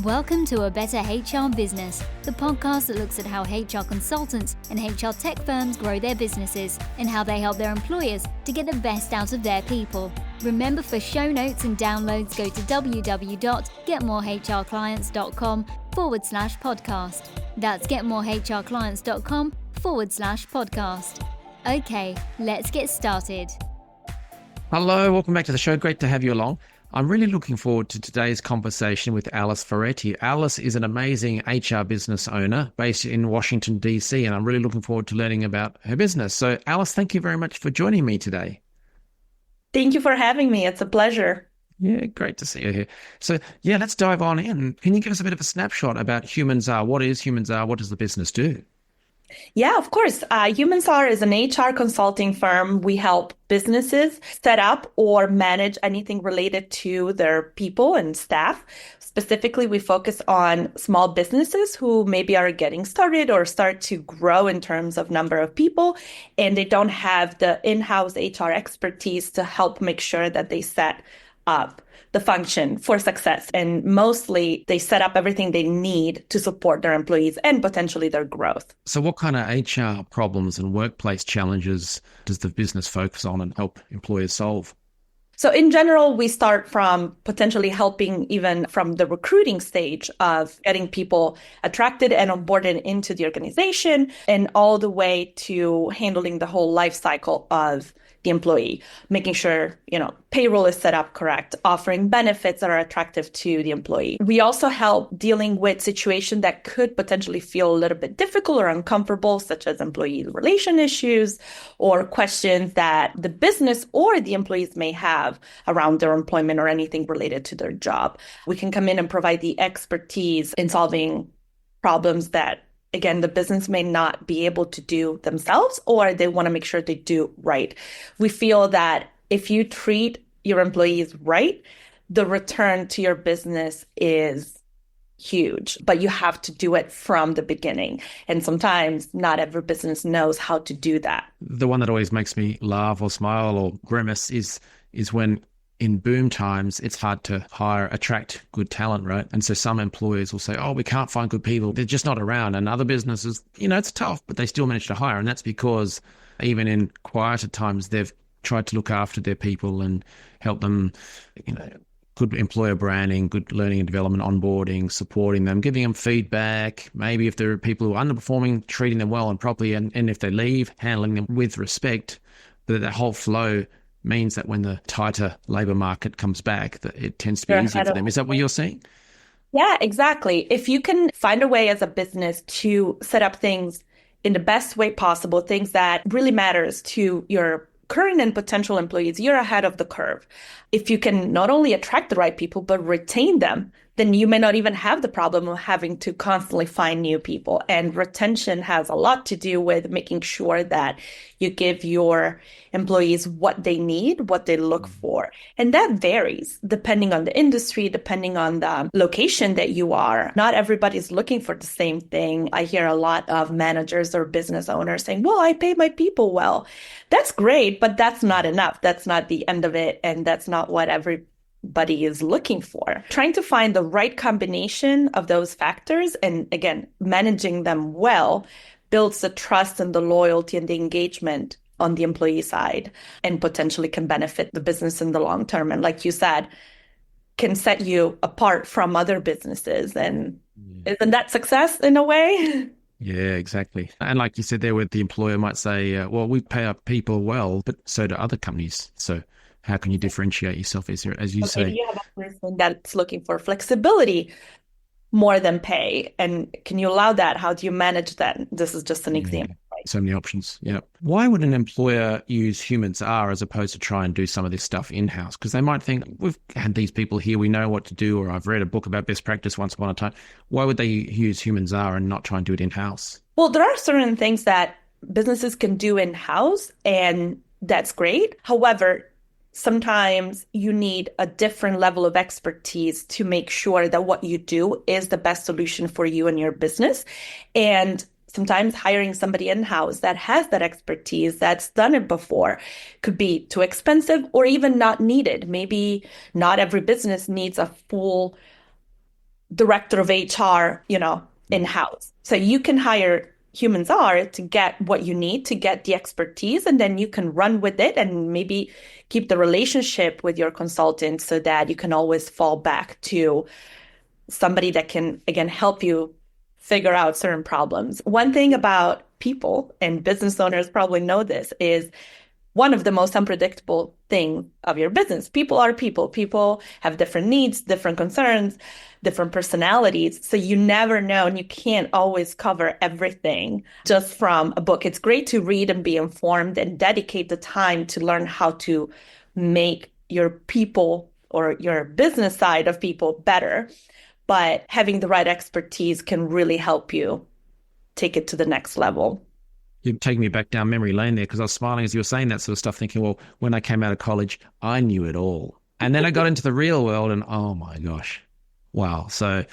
Welcome to A Better HR Business, the podcast that looks at how HR consultants and HR tech firms grow their businesses and how they help their employers to get the best out of their people. Remember, for show notes and downloads, go to www.getmorehrclients.com/podcast. That's getmorehrclients.com/podcast. Okay, let's get started. Hello, welcome back to the show. Great to have you along. I'm really looking forward to today's conversation with Alice Ferretti. Alice is an amazing HR business owner based in Washington, D.C., and I'm really looking forward to learning about her business. So, Alice, thank you very much for joining me today. Thank you for having me. It's a pleasure. Yeah, great to see you here. So, let's dive on in. Can you give us a bit of a snapshot about HumansR? What is HumansR? What does the business do? Yeah, of course. HumansR is an HR consulting firm. We help businesses set up or manage anything related to their people and staff. Specifically, we focus on small businesses who maybe are getting started or start to grow in terms of number of people, and they don't have the in-house HR expertise to help make sure that they set up the function for success. And mostly they set up everything they need to support their employees and potentially their growth. So what kind of HR problems and workplace challenges does the business focus on and help employers solve? So in general, we start from potentially helping even from the recruiting stage of getting people attracted and onboarded into the organization, and all the way to handling the whole life cycle of the employee, making sure, payroll is set up correct, offering benefits that are attractive to the employee. We also help dealing with situations that could potentially feel a little bit difficult or uncomfortable, such as employee relation issues or questions that the business or the employees may have around their employment or anything related to their job. We can come in and provide the expertise in solving problems that, again, the business may not be able to do themselves, or they want to make sure they do right. We feel that if you treat your employees right, the return to your business is huge, but you have to do it from the beginning. And sometimes not every business knows how to do that. The one that always makes me laugh or smile or grimace is when in boom times, it's hard to attract good talent, right? And so some employers will say, oh, we can't find good people. They're just not around. And other businesses, it's tough, but they still manage to hire. And that's because even in quieter times, they've tried to look after their people and help them, good employer branding, good learning and development, onboarding, supporting them, giving them feedback. Maybe if there are people who are underperforming, treating them well and properly. And if they leave, handling them with respect, that whole flow means that when the tighter labour market comes back, that it tends to be easier for them. Is that what you're saying? Yeah, exactly. If you can find a way as a business to set up things in the best way possible, things that really matters to your current and potential employees, you're ahead of the curve. If you can not only attract the right people, but retain them, then you may not even have the problem of having to constantly find new people. And retention has a lot to do with making sure that you give your employees what they need, what they look for. And that varies depending on the industry, depending on the location that you are. Not everybody's looking for the same thing. I hear a lot of managers or business owners saying, well, I pay my people well. That's great, but that's not enough. That's not the end of it. And that's not what everybody is looking for. Trying to find the right combination of those factors and, again, managing them well builds the trust and the loyalty and the engagement on the employee side, and potentially can benefit the business in the long term. And like you said, can set you apart from other businesses. And isn't that success in a way? Yeah, exactly. And like you said there, where the employer might say, well, we pay our people well, but so do other companies. So how can you differentiate yourself as you say? You have a person that's looking for flexibility more than pay. And can you allow that? How do you manage that? This is just an example. Right? So many options. Yeah. Why would an employer use HumansR as opposed to try and do some of this stuff in-house? Because they might think, we've had these people here, we know what to do, or I've read a book about best practice once upon a time. Why would they use HumansR and not try and do it in-house? Well, there are certain things that businesses can do in-house, and that's great. However, sometimes you need a different level of expertise to make sure that what you do is the best solution for you and your business. And sometimes hiring somebody in-house that has that expertise, that's done it before, could be too expensive or even not needed. Maybe not every business needs a full director of HR, in-house. So you can hire HumansR to get what you need to get the expertise, and then you can run with it and maybe keep the relationship with your consultant so that you can always fall back to somebody that can, again, help you figure out certain problems. One thing about people, and business owners probably know this, is one of the most unpredictable things of your business. People are people. People have different needs, different concerns, different personalities. So you never know, and you can't always cover everything just from a book. It's great to read and be informed and dedicate the time to learn how to make your people or your business side of people better. But having the right expertise can really help you take it to the next level. You're taking me back down memory lane there, because I was smiling as you were saying that sort of stuff, thinking, well, when I came out of college, I knew it all. And then I got into the real world and, oh my gosh, wow. So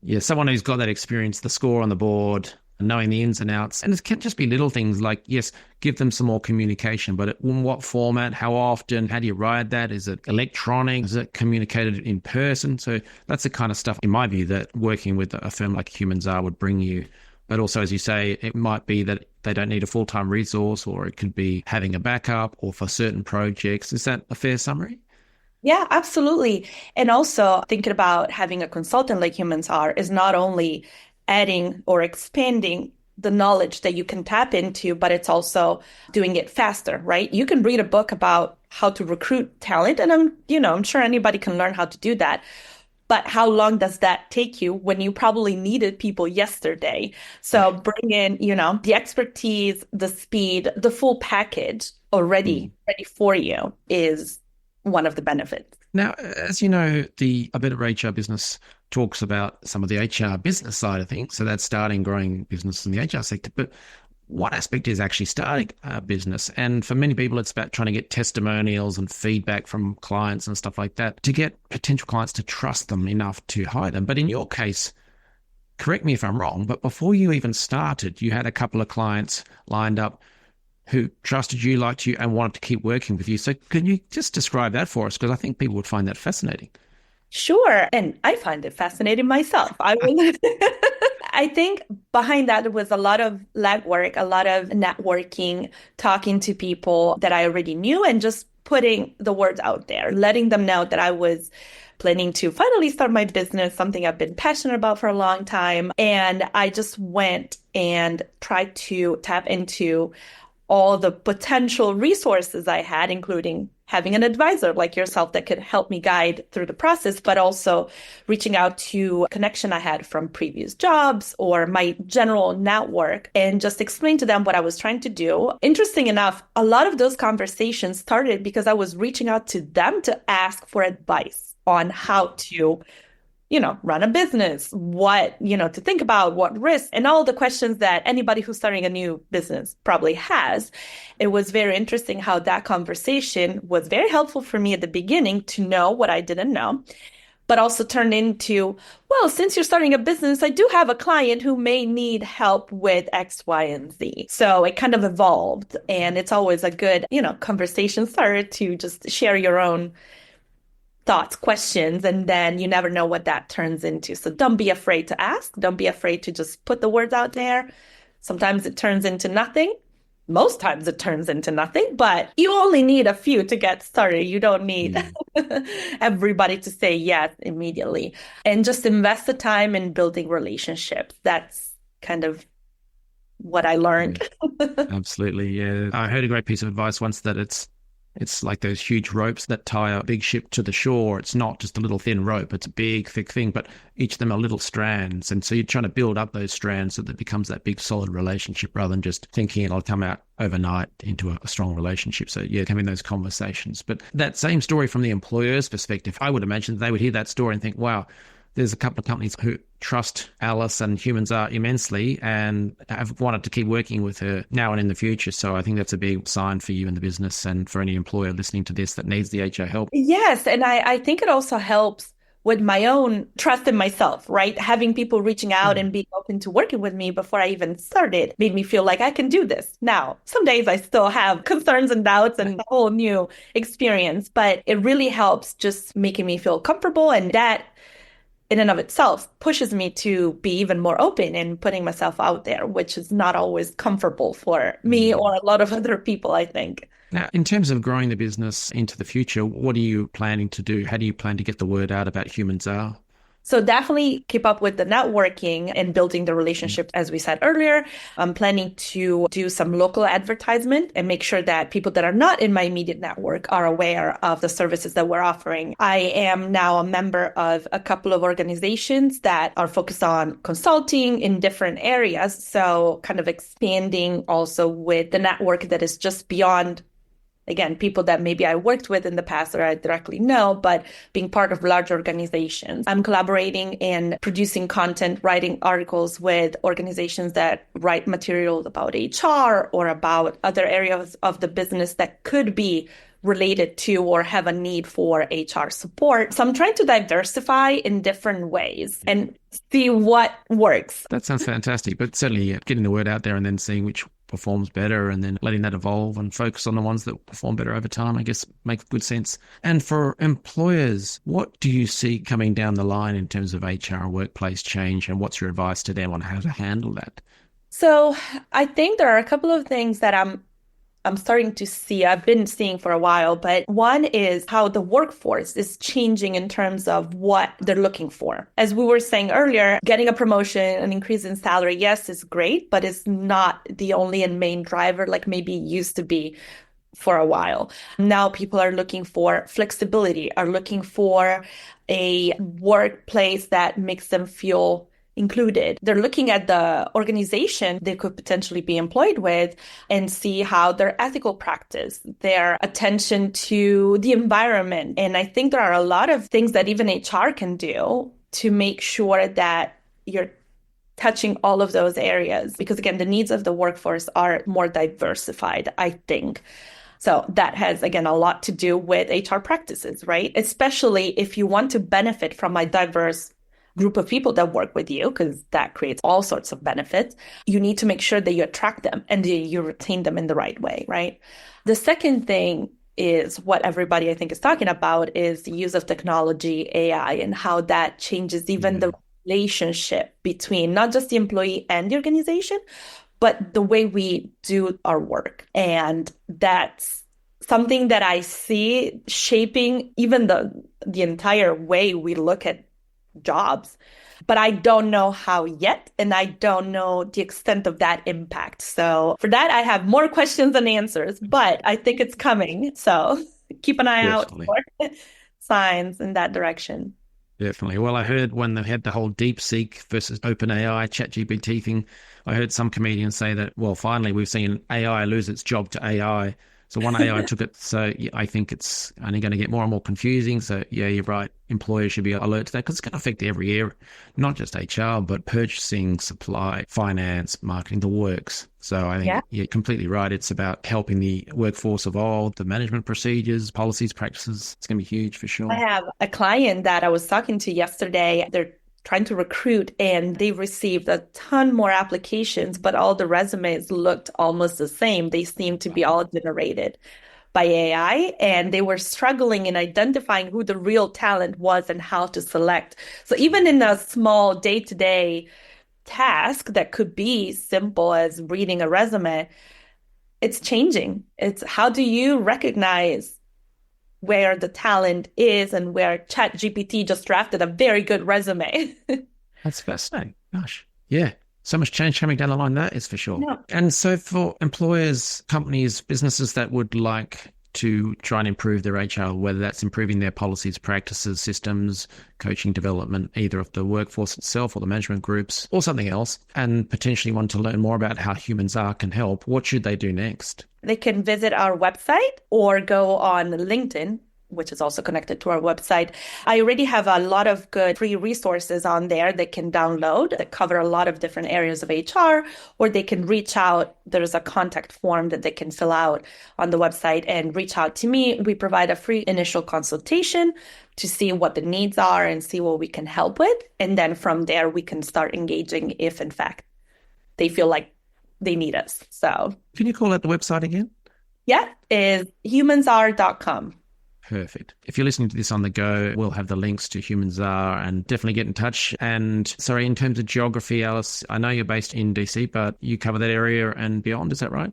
yeah, someone who's got that experience, the score on the board, knowing the ins and outs. And it can just be little things like, yes, give them some more communication, but in what format, how often, how do you write that? Is it electronic? Is it communicated in person? So that's the kind of stuff, in my view, that working with a firm like HumansR would bring you. But also, as you say, it might be that they don't need a full-time resource, or it could be having a backup or for certain projects. Is that a fair summary? Yeah, absolutely. And also thinking about having a consultant like HumansR is not only adding or expanding the knowledge that you can tap into, but it's also doing it faster, right? You can read a book about how to recruit talent, and I'm sure anybody can learn how to do that. But how long does that take you when you probably needed people yesterday? So bring in, the expertise, the speed, the full package already ready for you is one of the benefits. Now, as you know, a Better HR Business talks about some of the HR business side of things. So that's starting, growing business in the HR sector. But what aspect is actually starting a business? And for many people, it's about trying to get testimonials and feedback from clients and stuff like that to get potential clients to trust them enough to hire them. But in your case, correct me if I'm wrong, but before you even started, you had a couple of clients lined up who trusted you, liked you, and wanted to keep working with you. So can you just describe that for us? Because I think people would find that fascinating. Sure. And I find it fascinating myself. I think behind that was a lot of legwork, a lot of networking, talking to people that I already knew, and just putting the words out there, letting them know that I was planning to finally start my business, something I've been passionate about for a long time. And I just went and tried to tap into all the potential resources I had, including having an advisor like yourself that could help me guide through the process, but also reaching out to a connection I had from previous jobs or my general network, and just explain to them what I was trying to do. Interesting enough, a lot of those conversations started because I was reaching out to them to ask for advice on how to run a business, what, to think about, what risks, and all the questions that anybody who's starting a new business probably has. It was very interesting how that conversation was very helpful for me at the beginning to know what I didn't know, but also turned into, well, since you're starting a business, I do have a client who may need help with X, Y, and Z. So it kind of evolved, and it's always a good, conversation starter to just share your own thoughts, questions, and then you never know what that turns into. So don't be afraid to ask. Don't be afraid to just put the words out there. Sometimes it turns into nothing. Most times it turns into nothing, but you only need a few to get started. You don't need everybody to say yes immediately. And just invest the time in building relationships. That's kind of what I learned. Absolutely, yeah. I heard a great piece of advice once that it's like those huge ropes that tie a big ship to the shore. It's not just a little thin rope. It's a big, thick thing, but each of them are little strands. And so you're trying to build up those strands so that it becomes that big, solid relationship rather than just thinking it'll come out overnight into a strong relationship. So yeah, having those conversations. But that same story from the employer's perspective, I would imagine they would hear that story and think, wow, there's a couple of companies who trust Alice and HumansR immensely and have wanted to keep working with her now and in the future. So I think that's a big sign for you in the business and for any employer listening to this that needs the HR help. Yes. And I think it also helps with my own trust in myself, right? Having people reaching out and being open to working with me before I even started made me feel like I can do this. Now, some days I still have concerns and doubts and a whole new experience, but it really helps just making me feel comfortable, and that in and of itself pushes me to be even more open and putting myself out there, which is not always comfortable for me or a lot of other people, I think. Now, in terms of growing the business into the future, what are you planning to do? How do you plan to get the word out about HumansR? So definitely keep up with the networking and building the relationship, as we said earlier. I'm planning to do some local advertisement and make sure that people that are not in my immediate network are aware of the services that we're offering. I am now a member of a couple of organizations that are focused on consulting in different areas. So kind of expanding also with the network that is just beyond, again, people that maybe I worked with in the past or I directly know, but being part of large organizations. I'm collaborating and producing content, writing articles with organizations that write materials about HR or about other areas of the business that could be related to or have a need for HR support. So I'm trying to diversify in different ways and see what works. That sounds fantastic, but certainly getting the word out there and then seeing which performs better and then letting that evolve and focus on the ones that perform better over time, I guess makes good sense. And for employers, what do you see coming down the line in terms of HR workplace change, and what's your advice to them on how to handle that? So I think there are a couple of things that I'm starting to see, I've been seeing for a while, but one is how the workforce is changing in terms of what they're looking for. As we were saying earlier, getting a promotion, an increase in salary, yes, is great, but it's not the only and main driver like maybe it used to be for a while. Now people are looking for flexibility, are looking for a workplace that makes them feel included. They're looking at the organization they could potentially be employed with and see how their ethical practice, their attention to the environment. And I think there are a lot of things that even HR can do to make sure that you're touching all of those areas. Because again, the needs of the workforce are more diversified, I think. So that has, again, a lot to do with HR practices, right? Especially if you want to benefit from a diverse group of people that work with you, because that creates all sorts of benefits. You need to make sure that you attract them and you retain them in the right way, right? The second thing is what everybody I think is talking about is the use of technology, AI, and how that changes even the relationship between not just the employee and the organization, but the way we do our work. And that's something that I see shaping even the entire way we look at jobs, but I don't know how yet, and I don't know the extent of that impact. So for that, I have more questions than answers, but I think it's coming. So keep an eye Definitely. out for signs in that direction. Definitely. Well, I heard when they had the whole DeepSeek versus OpenAI ChatGPT thing, I heard some comedians say that, well, finally we've seen AI lose its job to AI. So one AI took it. So I think it's only going to get more and more confusing. So yeah, you're right. Employers should be alert to that because it's going to affect every area, not just HR, but purchasing, supply, finance, marketing, the works. So I think you're completely right. It's about helping the workforce evolve, the management procedures, policies, practices. It's going to be huge for sure. I have a client that I was talking to yesterday. They're trying to recruit and they received a ton more applications, but all the resumes looked almost the same. They seemed to be all generated by AI, and they were struggling in identifying who the real talent was and how to select. So even in a small day-to-day task that could be simple as reading a resume, it's changing. It's how do you recognize where the talent is and where ChatGPT just drafted a very good resume. That's fascinating. Gosh. Yeah. So much change coming down the line, that is for sure. Yeah. And so for employers, companies, businesses that would like to try and improve their HR, whether that's improving their policies, practices, systems, coaching, development, either of the workforce itself or the management groups or something else, and potentially want to learn more about how HumansR can help, what should they do next? They can visit our website or go on LinkedIn, which is also connected to our website. I already have a lot of good free resources on there that can download that cover a lot of different areas of HR, or they can reach out. There's a contact form that they can fill out on the website and reach out to me. We provide a free initial consultation to see what the needs are and see what we can help with. And then from there, we can start engaging if, in fact, they feel like they need us. So can you call out the website again? yeah, is humansr.com. Perfect. If you're listening to this on the go, we'll have the links to HumansR and definitely get in touch. And sorry, in terms of geography, Alice, I know you're based in DC, but you cover that area and beyond. Is that right?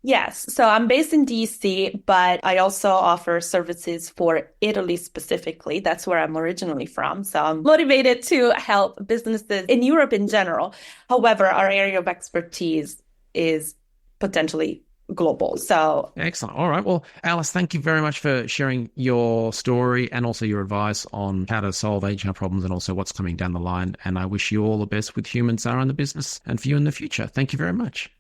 Yes. So I'm based in DC, but I also offer services for Italy specifically. That's where I'm originally from. So I'm motivated to help businesses in Europe in general. However, our area of expertise is potentially global. So excellent. All right. Well, Alice, thank you very much for sharing your story and also your advice on how to solve HR problems and also what's coming down the line. And I wish you all the best with HumansR in the business and for you in the future. Thank you very much.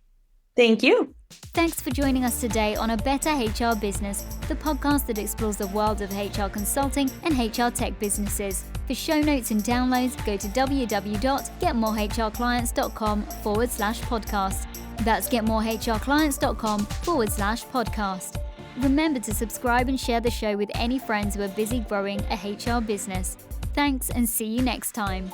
Thank you. Thanks for joining us today on A Better HR Business, the podcast that explores the world of HR consulting and HR tech businesses. For show notes and downloads, go to www.getmorehrclients.com/podcast. That's getmorehrclients.com/podcast. Remember to subscribe and share the show with any friends who are busy growing a HR business. Thanks and see you next time.